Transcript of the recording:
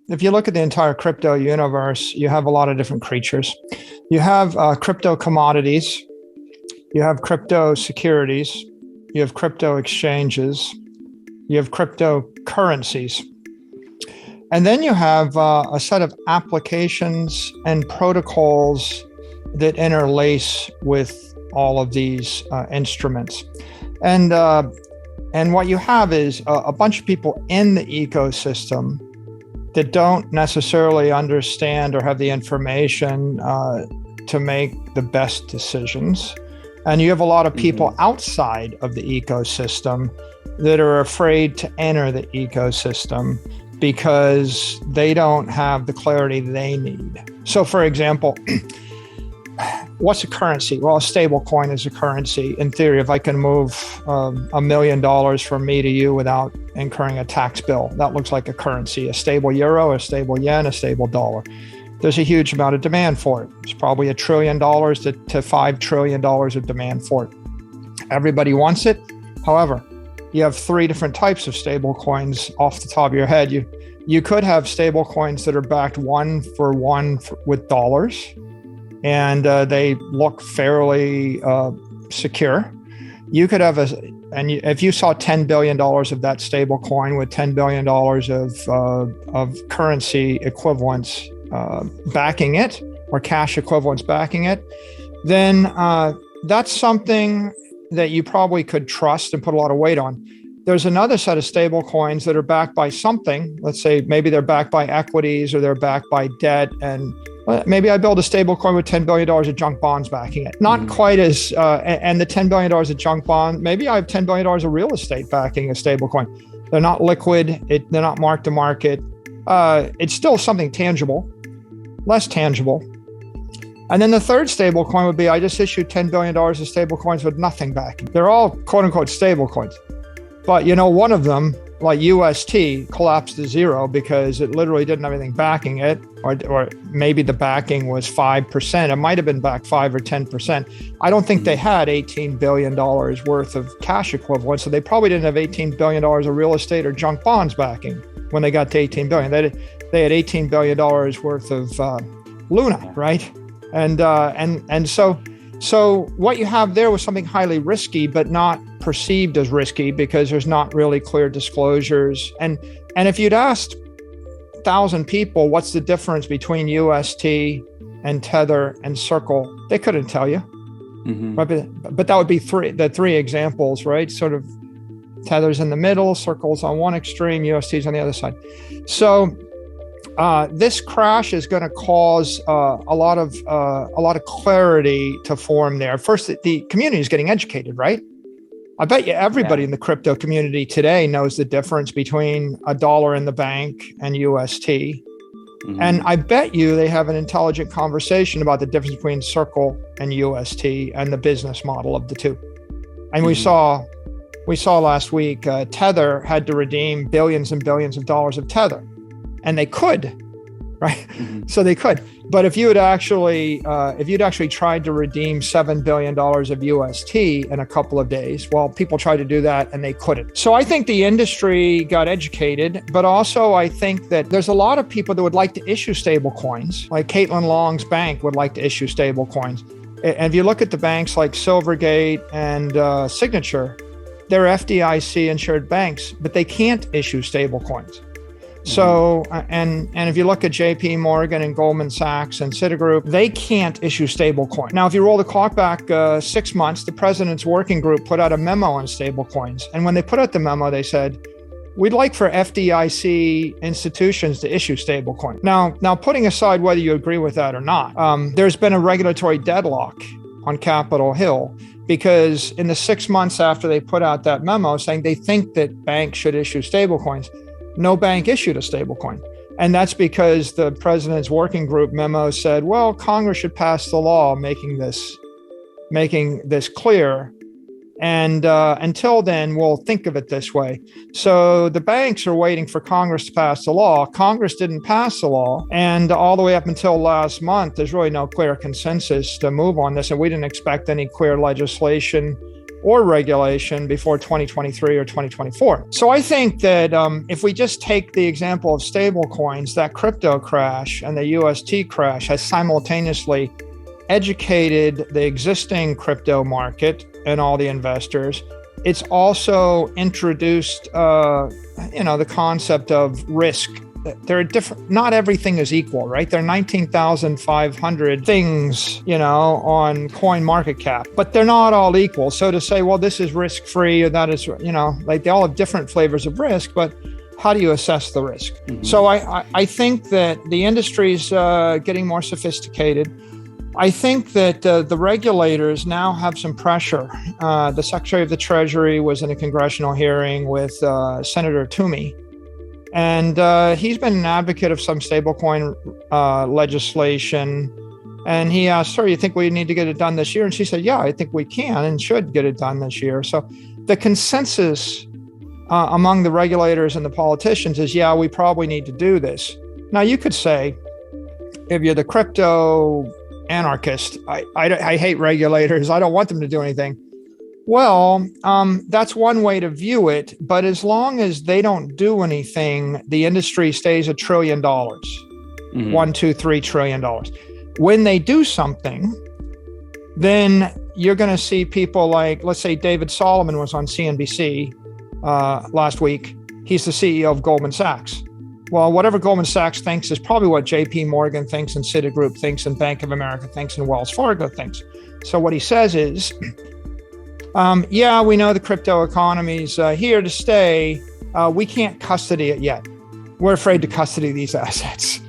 if you look at the entire crypto universe, you have a lot of different creatures. You have crypto commodities, you have crypto securities, you have crypto exchanges, you have cryptocurrencies. And then you have a set of applications and protocols that interlace with all of these instruments. And what you have is a bunch of people in the ecosystem that don't necessarily understand or have the information to make the best decisions. And you have a lot of people outside of the ecosystem that are afraid to enter the ecosystem because they don't have the clarity they need. So for example, what's a currency? Well, a stable coin is a currency. In theory, if I can move $1 million from me to you without incurring a tax bill, that looks like a currency, a stable euro, a stable yen, a stable dollar. There's a huge amount of demand for it. It's probably $1 trillion to $5 trillion of demand for it. Everybody wants it. However, you have 3 different types of stable coins off the top of your head. You could have stable coins that are backed one for one with dollars, and they look fairly secure. You could have if you saw $10 billion of that stable coin with $10 billion of currency equivalents backing it, or cash equivalents backing it, then that's something that you probably could trust and put a lot of weight on. There's another set of stable coins that are backed by something. Let's say maybe they're backed by equities or they're backed by debt, and maybe I build a stable coin with $10 billion of junk bonds backing it. Not quite as, and the $10 billion of junk bond, maybe I have $10 billion of real estate backing a stable coin. They're not liquid, they're not mark to market. It's still something tangible, less tangible. And then the third stable coin would be, I just issued $10 billion of stable coins with nothing backing. They're all quote unquote stable coins. But one of them, like UST, collapsed to zero because it literally didn't have anything backing it, or maybe the backing was 5%. It might have been back 5 or 10%. I don't think they had $18 billion worth of cash equivalents, so they probably didn't have $18 billion of real estate or junk bonds backing when they got to $18 billion. They had $18 billion worth of Luna, right? And so what you have there was something highly risky, but not perceived as risky because there's not really clear disclosures. And if you'd asked 1,000 people, what's the difference between UST and Tether and Circle, they couldn't tell you. But that would be the three examples, right? Sort of Tether's in the middle, Circle's on one extreme, UST's on the other side. So this crash is going to cause a lot of clarity to form there. First, the community is getting educated, right? I bet you everybody in the crypto community today knows the difference between a dollar in the bank and UST. And I bet you they have an intelligent conversation about the difference between Circle and UST and the business model of the two. And we saw last week, Tether had to redeem billions and billions of dollars of Tether. And they could, right? So they could. But if you'd actually tried to redeem $7 billion of UST in a couple of days, well, people tried to do that and they couldn't. So I think the industry got educated, but also I think that there's a lot of people that would like to issue stable coins, like Caitlin Long's bank would like to issue stable coins. And if you look at the banks like Silvergate and Signature, they're FDIC insured banks, but they can't issue stable coins. So, and if you look at JP Morgan and Goldman Sachs and Citigroup, they can't issue stablecoin. Now, if you roll the clock back 6 months, the president's working group put out a memo on stablecoins. And when they put out the memo, they said, we'd like for FDIC institutions to issue stablecoin. Now, putting aside whether you agree with that or not, there's been a regulatory deadlock on Capitol Hill because in the 6 months after they put out that memo saying they think that banks should issue stablecoins, no bank issued a stablecoin. And that's because the president's working group memo said, well, Congress should pass the law making this clear. And until then, we'll think of it this way. So the banks are waiting for Congress to pass the law. Congress didn't pass the law. And all the way up until last month, there's really no clear consensus to move on this. And we didn't expect any clear legislation or regulation before 2023 or 2024. So I think that if we just take the example of stable coins, that crypto crash and the UST crash has simultaneously educated the existing crypto market and all the investors. It's also introduced, the concept of risk. There are different, not everything is equal, right? There are 19,500 things, on coin market cap, but they're not all equal. So to say, well, this is risk-free or that is, they all have different flavors of risk, but how do you assess the risk? Mm-hmm. So I think that the industry is getting more sophisticated. I think that the regulators now have some pressure. The Secretary of the Treasury was in a congressional hearing with Senator Toomey, and he's been an advocate of some stablecoin legislation. And he asked her, you think we need to get it done this year? And she said, yeah, I think we can and should get it done this year. So the consensus among the regulators and the politicians is, yeah, we probably need to do this. Now, you could say, if you're the crypto anarchist, I hate regulators, I don't want them to do anything. Well, that's one way to view it. But as long as they don't do anything, the industry stays $1 trillion, mm-hmm. $1, 2, $3 trillion. When they do something, then you're going to see people like, let's say David Solomon was on CNBC last week. He's the CEO of Goldman Sachs. Well, whatever Goldman Sachs thinks is probably what JP Morgan thinks and Citigroup thinks and Bank of America thinks and Wells Fargo thinks. So what he says is, yeah, we know the crypto economy's here to stay. We can't custody it yet. We're afraid to custody these assets.